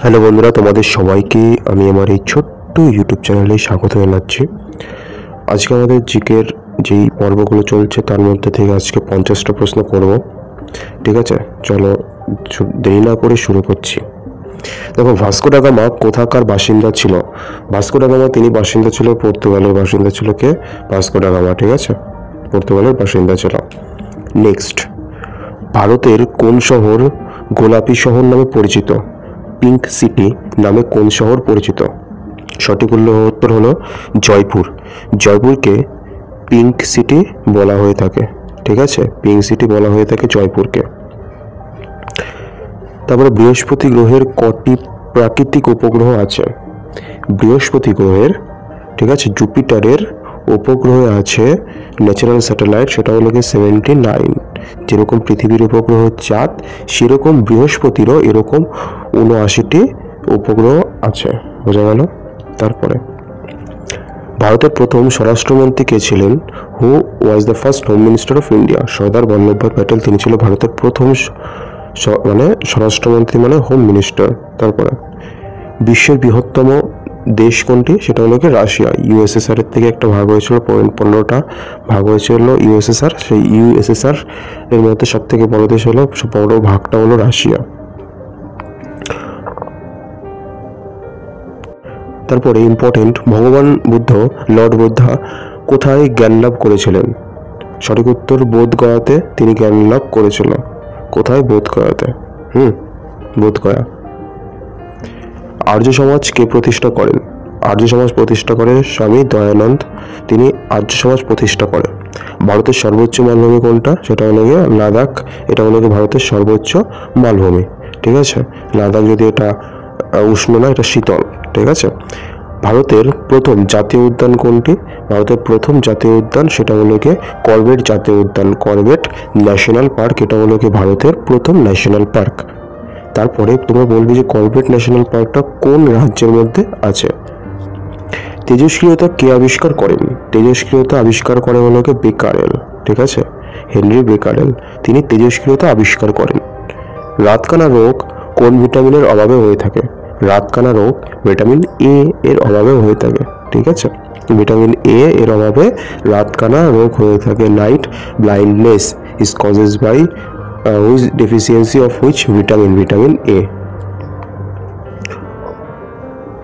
Hello বন্ধুরা, তোমাদের সবাইকে আমি আমার এই ছোট্ট ইউটিউব চ্যানেলে স্বাগত জানাচ্ছি। আজকে আমাদের জিকের যেই পর্বগুলো চলছে তার মধ্যে থেকে আজকে 50টা প্রশ্ন করব। ঠিক আছে, চলো দেরি না করে শুরু করছি। দেখো, ভাস্কো ডা গামা কোথাকার বাসিন্দা ছিল? ভাস্কো ডা গামা তিনি বাসিন্দা ছিল পর্তুগালের বাসিন্দা ছিল কে? Vasco da Gama. ঠিক আছে, পর্তুগালের বাসিন্দা ছিল। নেক্সট, ভারতের কোন শহর গোলাপি শহর নামে পরিচিত? পিঙ্ক সিটি নামে কোন শহর পরিচিত? সঠিক উত্তর হলো জয়পুর। জয়পুরকে পিঙ্ক সিটি বলা হয়ে থাকে। ঠিক আছে, পিঙ্ক সিটি বলা হয়ে থাকে জয়পুরকে। তারপরে বৃহস্পতি গ্রহের কটি প্রাকৃতিক উপগ্রহ আছে? বৃহস্পতি গ্রহের, ঠিক আছে, জুপিটারের উপগ্রহে আছে ন্যাচারাল স্যাটেলাইট, সেটা হলো কি 79। যেরকম পৃথিবীর উপগ্রহ চাঁদ, সেরকম বৃহস্পতিরও এরকম 79টি উপগ্রহ আছে। বোঝা গেল? তারপরে ভারতের প্রথম স্বরাষ্ট্রমন্ত্রী কে ছিলেন? Who was the first home minister of India? Sardar Vallabhbhai Patel, তিনি ছিল ভারতের প্রথম স্বরাষ্ট্রমন্ত্রী, মানে হোম মিনিস্টার। তারপরে বিশ্বের বৃহত্তম দেশ কোনটি? সেটা হলো কি রাশিয়া। ইউএসএসআর এর থেকে একটা ভাগ হয়েছিল, 15টা ভাগ হয়েছিল ইউএসএসআর। সেই ইউএসএসআর এর মধ্যে সব থেকে বড় দেশ হলো, বড় ভাগটা হলো রাশিয়া। তারপরে ইম্পর্টেন্ট, ভগবান বুদ্ধ, লর্ড বুদ্ধা কোথায় জ্ঞান লাভ করেছিলেন? সঠিক উত্তর বোধগয়াতে তিনি জ্ঞান লাভ করেছিল। কোথায়? বোধগয়াতে। বোধগয়া। আর্য সমাজ কে প্রতিষ্ঠা করেন? আর্য সমাজ প্রতিষ্ঠা করেন স্বামী দয়ানন্দ, তিনি আর্য সমাজ প্রতিষ্ঠা করেন। ভারতের সর্বোচ্চ মালভূমি কোনটা? সেটা হলো গিয়ে লাদাখ। এটা হলো গিয়ে ভারতের সর্বোচ্চ মালভূমি। ঠিক আছে, লাদাখ যদি এটা উষ্ণ না, এটা শীতল। ঠিক আছে। ভারতের প্রথম জাতীয় উদ্যান কোনটি? ভারতের প্রথম জাতীয় উদ্যান সেটা হলো গিয়ে করবেট জাতীয় উদ্যান, করবেট ন্যাশনাল পার্ক। এটা হলো গিয়ে ভারতের প্রথম ন্যাশনাল পার্ক। তারপরে তোমরা বলবে যে করবেট ন্যাশনাল পার্কটা কোন রাজ্যের মধ্যে আছে? তেজস্ক্রিয়তা কে আবিষ্কার করেন? তেজস্ক্রিয়তা আবিষ্কার করে হলো গিয়ে বেকারেল। ঠিক আছে, হেনরি বেকারেল, তিনি তেজস্ক্রিয়তা আবিষ্কার করেন। রাতকানা রোগ কোন ভিটামিনের অভাবে হয়ে থাকে? রাতকানা রোগ ভিটামিন এ এর অভাবে হয়ে থাকে। ঠিক আছে, ভিটামিন এ এর অভাবে রাতকানা রোগ হয়ে থাকে। Night blindness is causes by which deficiency of which vitamin? Vitamin A.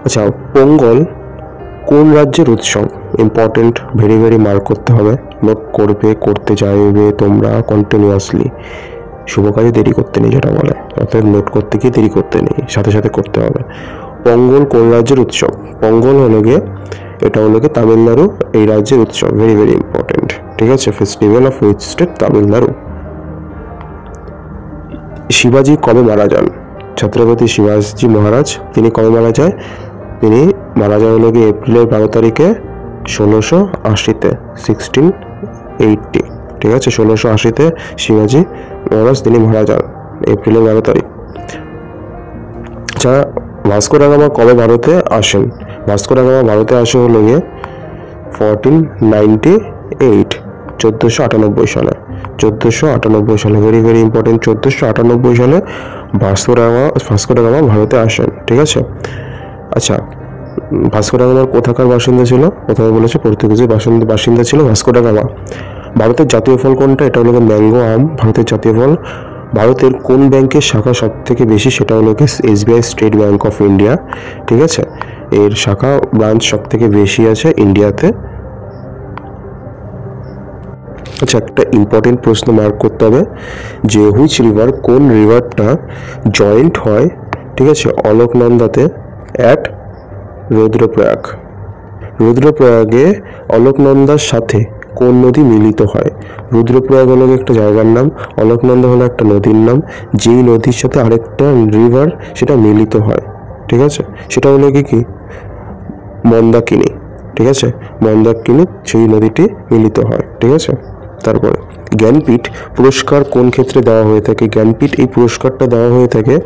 আচ্ছা, পোঙ্গল কোন রাজ্যের উৎসব? ইম্পর্টেন্ট, ভেরি ভেরি মার্ক করতে হবে, নোট করবে, করতে চাইবে তোমরা কন্টিনিউয়াসলি। শুভ কাজে দেরি করতে নেই যেটা বলে, অর্থাৎ নোট করতে গিয়ে দেরি করতে নেই, সাথে সাথে করতে হবে। পোঙ্গল কোন রাজ্যের উৎসব? পোঙ্গল হলো গিয়ে, এটা হলো গিয়ে তামিলনাড়ু এই রাজ্যের উৎসব। Very very important. ঠিক আছে, festival of which state? Tamil Nadu. শিবাজি কবে মারা যান? ছত্রপতি শিবাজি মহারাজ, তিনি কবে মারা যায়? তিনি মারা যায় হলো গিয়ে এপ্রিলের 12 তারিখে 1680-তে, 1680। ঠিক আছে, 1680-তে শিবাজি মহারাজ তিনি মারা যান, এপ্রিলের 12 তারিখ। আচ্ছা, ভাস্কো ডা গামা কবে ভারতে আসেন? ভাস্কো ডা গামা ভারতে আসে হলো গিয়ে 1498, 1498 সালে। 1498 সালে, ভেরি ভেরি ইম্পর্টেন্ট। 1498 সালে ভাস্কো ডা গামা ভারতে আসেন। ঠিক আছে। আচ্ছা, ভাস্কো ডা গামার কোথাকার বাসিন্দা ছিল? কোথায় বলেছে? পর্তুগিজের বাসিন্দা ছিল ভাস্কো ডা গামা। ভারতের জাতীয় ফল কোনটা? এটা হলো ম্যাঙ্গো, আম ভারতের জাতীয় ফল। ভারতের কোন ব্যাংকের শাখা সব থেকে বেশি? সেটা হলো কি SBI, state bank of India. ঠিক আছে, এর শাখা ব্রাঞ্চ সব থেকে বেশি আছে ইন্ডিয়াতে। আচ্ছা, একটা ইম্পর্টেন্ট প্রশ্ন মার্ক করতে হবে যে হুইচ রিভার, কোন রিভারটা জয়েন্ট হয়, ঠিক আছে, অলকনন্দাতে অ্যাট রুদ্রপ্রয়াগ? রুদ্রপ্রয়াগে অলকনন্দার সাথে কোন নদী মিলিত হয়? রুদ্রপ্রয়াগ হলো একটা জায়গার নাম, অলকনন্দা হলো একটা নদীর নাম, যেই নদীর সাথে আরেকটা রিভার সেটা মিলিত হয়। ঠিক আছে, সেটা হলো কি মন্দাকিনী। ঠিক আছে, মন্দাকিনী সেই নদীটি মিলিত হয়। ঠিক আছে। তারপরে জ্ঞানপীঠ পুরস্কার কোন ক্ষেত্রে দেওয়া হয়ে থাকে? জ্ঞানপীঠ এই পুরস্কারটা দেওয়া হয়ে থাকে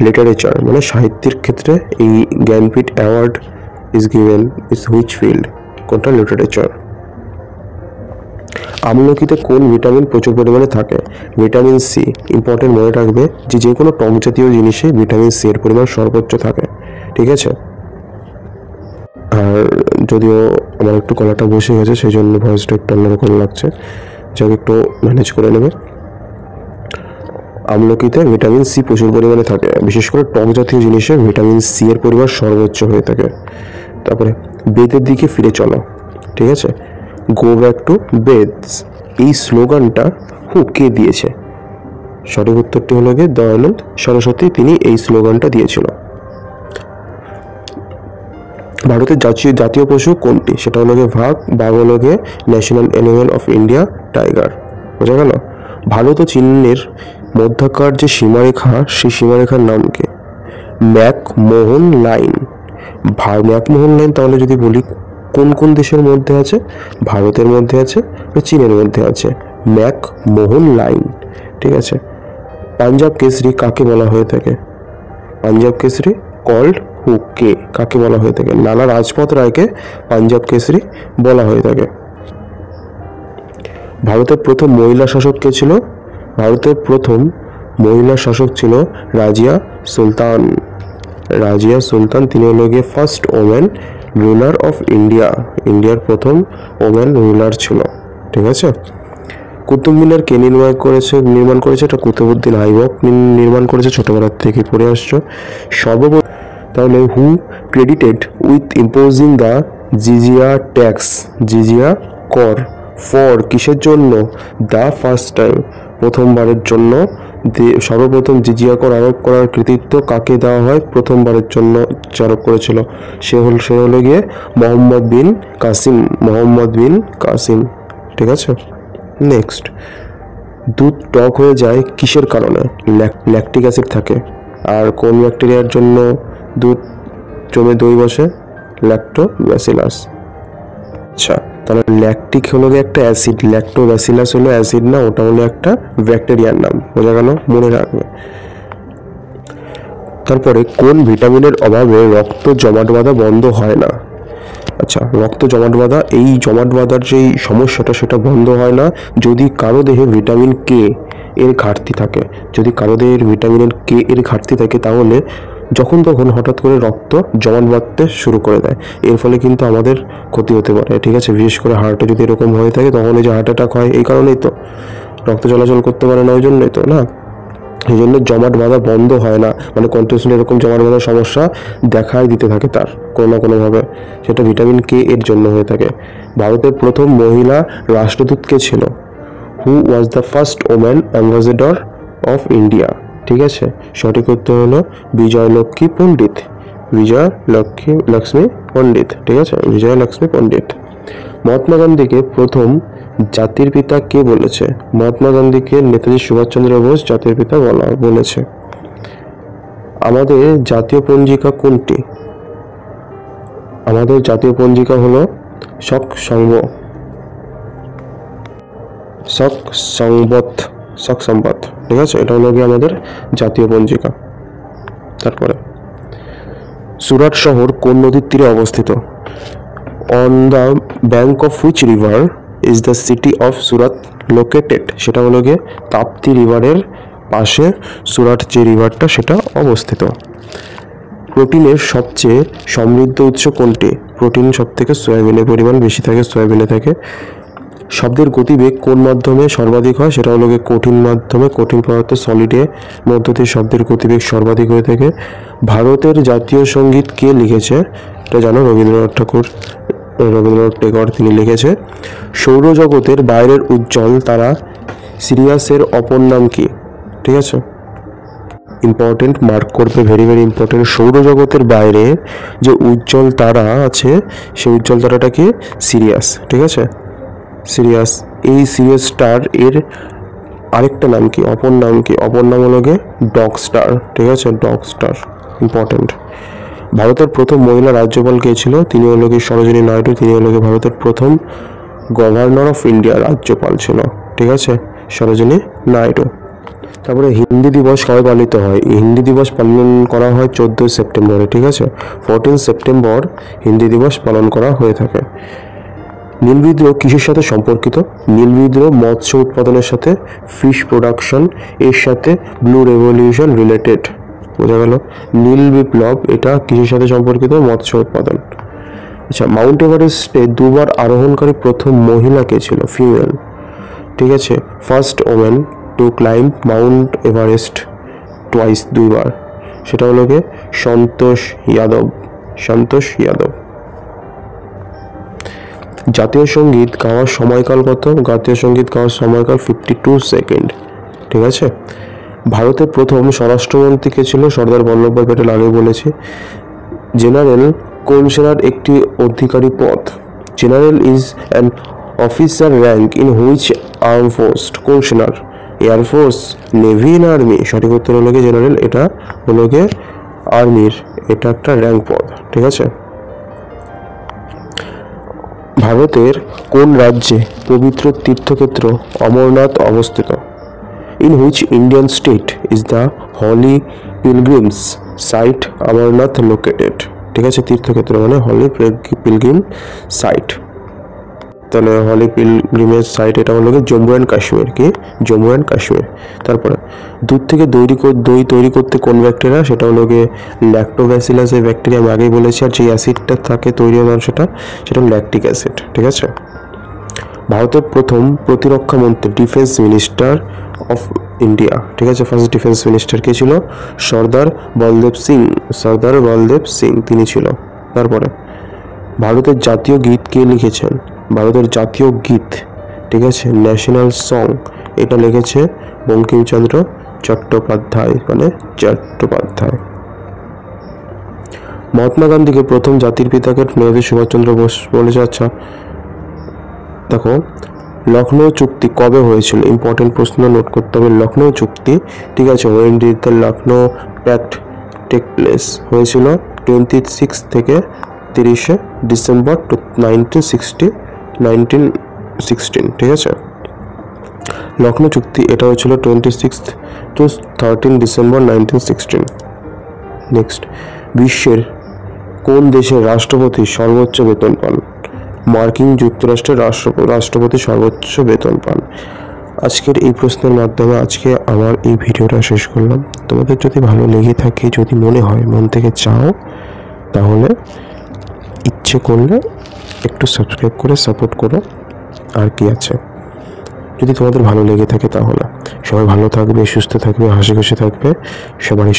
লিটারেচার, মানে সাহিত্যের ক্ষেত্রে। এই Jnanpith award is given is which field? কোনটা? লিটারেচার। আমলকিতে কোন ভিটামিন প্রচুর পরিমাণে থাকে? Vitamin C. ইম্পর্টেন্ট মনে রাখবে যে কোনো টক জাতীয় জিনিসে ভিটামিন সি এর পরিমাণ সর্বোচ্চ থাকে, ঠিক আছে। আর যদিও আমার একটু গলাটা বসে গেছে সেই জন্য ভয়েসটা একটু অন্যরকম লাগছে, যাকে একটু ম্যানেজ করে নেবে। আমলকিতে ভিটামিন সি প্রচুর পরিমাণে থাকে, বিশেষ করে টক জাতীয় জিনিসে ভিটামিন সি এর পরিমাণ সর্বোচ্চ হয়ে থাকে। তারপরে বেদের দিকে ফিরে চলো, ঠিক আছে। গো ব্যাক টু বেদস, এই স্লোগানটা কে দিয়েছে? সঠিক উত্তরটি হলো গিয়ে দয়ানন্দ সরস্বতী, তিনি এই স্লোগানটা দিয়েছিল। ভারতের জাতীয় পশু কোনটি? সেটা হলো গিয়ে বাঘ। বাঘ হলো গিয়ে national animal of India, tiger. বোঝা গেল? ভারত ও চীনের মধ্যকার যে সীমারেখা, সেই সীমারেখার নাম কি? McMahon line. ম্যাকমোহন লাইন তাহলে যদি বলি কোন কোন দেশের মধ্যে আছে? ভারতের মধ্যে আছে, চীনের মধ্যে আছে। ম্যাকমোহন লাইন, ঠিক আছে। পাঞ্জাব কেসরি কাকে বলা হয়ে থাকে? পাঞ্জাব কেসরি কল্ড কে কাকে বলা হয়ে থাকে? লালা রাজপথ রায়কে পাঞ্জাব কেসরি বলা হয়ে থাকে। ভারতের প্রথম মহিলা শাসক কে ছিল? ভারতের প্রথম মহিলা শাসক ছিল রাজিয়া সুলতান। রাজিয়া সুলতান, তিনি হলো গিয়ে first women ruler of India. ইন্ডিয়ার প্রথম ওমেন রুলার ছিল, ঠিক আছে। কুতুব মিনার কে নির্মাণ করেছে? এটা কুতুবউদ্দিন আইবক নির্মাণ করেছে, ছোটবেলার থেকে পড়ে আসছো। তাহলে who credited with imposing the jizya tax, জিজিয়া কর, ফর কিসের জন্য? দ্য ফার্স্ট টাইম, প্রথমবারের জন্য। সর্বপ্রথম জিজিয়া কর আরোপ করার কৃতিত্ব কাকে দেওয়া হয়? প্রথমবারের জন্য আরোপ করেছিল সে হলো গিয়ে মোহাম্মদ বিন কাসিম, ঠিক আছে। নেক্সট, দুধ টক হয়ে যায় কিসের কারণে? ল্যাকটিক অ্যাসিড থাকে। আর কোন ব্যাকটেরিয়ার জন্য দুধ জমে দই বসে? ল্যাক্টোব্যাসিলাস। আচ্ছা, তাহলে ল্যাকটিক হলো গিয়ে একটা অ্যাসিড, ল্যাক্টোব্যাসিলাস হলো অ্যাসিড না, ওটা হলো একটা ব্যাকটেরিয়ার নাম। বোঝা গেল? মনে রাখবে। তারপরে কোন ভিটামিনের অভাবে রক্ত জমাট বাঁধা বন্ধ হয় না? আচ্ছা, রক্ত জমাট বাঁধা, এই জমাট বাঁধার যেই সমস্যাটা সেটা বন্ধ হয় না যদি কারো দেহে ভিটামিন কে এর ঘাটতি থাকে। যদি কারো দেহের ভিটামিনের কে এর ঘাটতি থাকে তাহলে যখন তখন হঠাৎ করে রক্ত জমাট বাঁধতে শুরু করে দেয়, এর ফলে কিন্তু আমাদের ক্ষতি হতে পারে, ঠিক আছে। বিশেষ করে হার্টে যদি এরকম হয়ে থাকে তখন এই যে হার্ট অ্যাটাক হয়, এই কারণেই তো রক্ত চলাচল করতে পারে না, ওই জন্যই তো না। এই জন্য জমাট বাঁধা বন্ধ হয় না, মানে কন্টিনিউসলি এরকম জমাট বাঁধার সমস্যা দেখাই দিতে থাকে তার কোনো না কোনোভাবে, সেটা ভিটামিন কে এর জন্য হয়ে থাকে। ভারতের প্রথম মহিলা রাষ্ট্রদূত কে ছিল? Who was the first woman ambassador of India, ঠিক আছে। সঠিক উত্তর হলো বিজয়লক্ষ্মী পণ্ডিত, লক্ষ্মী পণ্ডিত, ঠিক আছে, বিজয়লক্ষ্মী পণ্ডিত। মহাত্মা গান্ধীকে প্রথম জাতির পিতা কে বলেছে? মহাত্মা গান্ধীকে নেতাজি সুভাষচন্দ্র বোস জাতির পিতা বলেছে। আমাদের জাতীয় পঞ্জিকা কোনটি? আমাদের জাতীয় পঞ্জিকা হলো শক সংবত, ঠিক আছে। এটা হলো গিয়ে আমাদের জাতীয় পঞ্জিকা। তারপরে সুরাট শহর কোন নদীর তীরে অবস্থিত? On the bank of which river is the city of Surat located? সেটা হলো গিয়ে তাপ্তি রিভারের পাশে সুরাট যে রিভারটা সেটা অবস্থিত। প্রোটিনের সবচেয়ে সমৃদ্ধ উৎস কোনটি? প্রোটিন সব থেকে সয়াবিনের পরিমাণ বেশি থাকে, সয়াবিনে থাকে। শব্দের গতিবেগ কোন মাধ্যমে সর্বাধিক হয়? সেটা হলো গিয়ে কঠিন মাধ্যমে, কঠিন পদার্থ সলিডের মধ্য দিয়ে শব্দের গতিবেগ সর্বাধিক হয়ে থাকে। ভারতের জাতীয় সঙ্গীত কে লিখেছে? এটা জানো, রবীন্দ্রনাথ ঠাকুর তিনি লিখেছে। সৌরজগতের বাইরের উজ্জ্বল তারা সিরিয়াসের অপর নাম কি? ঠিক আছে, ইম্পর্টেন্ট, মার্ক করবে, ভেরি ভেরি ইম্পর্টেন্ট। সৌরজগতের বাইরে যে উজ্জ্বল তারা আছে সেই উজ্জ্বল তারাটা কি? সিরিয়াস, ঠিক আছে, সিরিয়াস। এই সিরিয়াস স্টার এর আরেকটা নাম কি? অপর নাম কি? অপর নাম হলো গিয়ে ডগ স্টার, ঠিক আছে, ডগ স্টার, ইম্পর্টেন্ট। ভারতের প্রথম মহিলা রাজ্যপাল কে ছিল? তিনি হলো গিয়ে সরোজিনী নাইডু, তিনি হলো গিয়ে ভারতের প্রথম গভর্নর অফ ইন্ডিয়া, রাজ্যপাল ছিল, ঠিক আছে, সরোজিনী নাইডু। তারপরে হিন্দি দিবস কবে পালিত হয়? হিন্দি দিবস পালন করা হয় 14 সেপ্টেম্বরে, ঠিক আছে, 14 সেপ্টেম্বর হিন্দি দিবস পালন করা হয়ে থাকে। নীল বিদ্রোহ কিসের সাথে সম্পর্কিত? নীল বিদ্রোহ মৎস্য উৎপাদনের সাথে, ফিশ প্রোডাকশন এর সাথে, ব্লু রেভলিউশন রিলেটেড। বোঝা গেল? নীল বিপ্লব এটা কিসের সাথে সম্পর্কিত? মৎস্য উৎপাদন। আচ্ছা, মাউন্ট এভারেস্টে দুবার আরোহণকারী প্রথম মহিলা কে ছিল? ফিমেল। ঠিক আছে, first women to climb Mount Everest twice, দুইবার, সেটা হলো গিয়ে সন্তোষ যাদব। সন্তোষ যাদব। জাতীয় সঙ্গীত গাওয়ার সময়কাল কত? জাতীয় সঙ্গীত গাওয়ার সময়কাল 52 সেকেন্ড। ঠিক আছে। ভারতের প্রথম স্বরাষ্ট্রমন্ত্রী কে ছিল? সর্দার বল্লভভাই প্যাটেল, আগে বলেছি। জেনারেল কোন সেনার একটি অধিকারী পদ? General is an officer rank in which arm force? কোন সেনার? এয়ারফোর্স, নেভি না আর্মি? সঠিক উত্তর হলো গিয়ে জেনারেল, এটা হলো গিয়ে আর্মির, এটা একটা র্যাঙ্ক পদ। ঠিক আছে। ভারতের কোন রাজ্যে পবিত্র তীর্থক্ষেত্র অমরনাথ অবস্থিত? In which Indian state is the holy pilgrims site Amarnath located? ঠিক আছে, তীর্থক্ষেত্র মানে হলি পিলগ্রিম সাইট, তাহলে হলি পিলগ্রিমের সাইট এটা হলো গিয়ে জম্মু অ্যান্ড কাশ্মীর। কি? জম্মু অ্যান্ড কাশ্মীর। তারপরে দুধ থেকে দই তৈরি করতে কোন ব্যাকটেরিয়া? সেটা হলো গিয়ে ল্যাক্টোব্যাসিলাস এই ব্যাকটেরিয়া, আমি আগেই বলেছি। আর যে অ্যাসিডটা থাকে তৈরি হওয়ার অংশটা, সেটা ল্যাকটিক অ্যাসিড। ঠিক আছে। ভারতের প্রথম প্রতিরক্ষা মন্ত্রী, ডিফেন্স মিনিস্টার অফ ইন্ডিয়া। ঠিক আছে, ফার্স্ট ডিফেন্স মিনিস্টার কে ছিল? সর্দার বলদেব সিং। সর্দার বলদেব সিং তিনি ছিল। তারপরে ভারতের জাতীয় গীত কে লিখেছেন? ভারতের জাতীয় গীত, ঠিক আছে, ন্যাশনাল সং, এটা লিখেছে বঙ্কিমচন্দ্র চট্টোপাধ্যায়, মানে চট্টোপাধ্যায়। মহাত্মা গান্ধীকে প্রথম জাতির পিতাকে নেতাজি সুভাষচন্দ্র বোস বলেছে। আচ্ছা দেখো, লখনৌ চুক্তি কবে হয়েছিল? ইম্পর্টেন্ট প্রশ্ন, নোট করতে হবে। লখনৌ চুক্তি, ঠিক আছে, when did the Lucknow pact take place? হয়েছিল 26 থেকে 30 ডিসেম্বর 1916। ঠিক আছে। লখনৌ চুক্তি এটা হয়েছিল 26 to 13 ডিসেম্বর 1916। নেক্সট, বিশ্বের কোন দেশের রাষ্ট্রপতি সর্বোচ্চ বেতন পান? মার্কিন যুক্তরাষ্ট্রের রাষ্ট্রপতি সর্বোচ্চ বেতন পান। আজকের এই প্রশ্নের মাধ্যমে আজকে আমার এই ভিডিওটা শেষ করলাম। তোমাদের যদি ভালো লেগে থাকে, যদি মনে হয়, মন থেকে চাও, তাহলে ইচ্ছে করলে একটু সাবস্ক্রাইব করে সাপোর্ট করো। আর কি আছে, যদি তোমাদের ভালো লেগে থাকে তাহলে। সবাই ভালো থাকবে, সুস্থ থাকবে, হাসি খুশি থাকবে,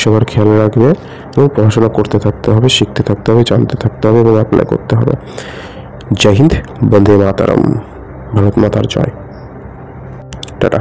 সবার খেয়াল রাখবে এবং পড়াশোনা করতে থাকতে হবে, শিখতে থাকতে হবে, জানতে থাকতে হবে এবং অ্যাপ্লাই করতে হবে। জয় হিন্দ, বন্দে মাতারম, ভারত মাতার জয়, টাটা।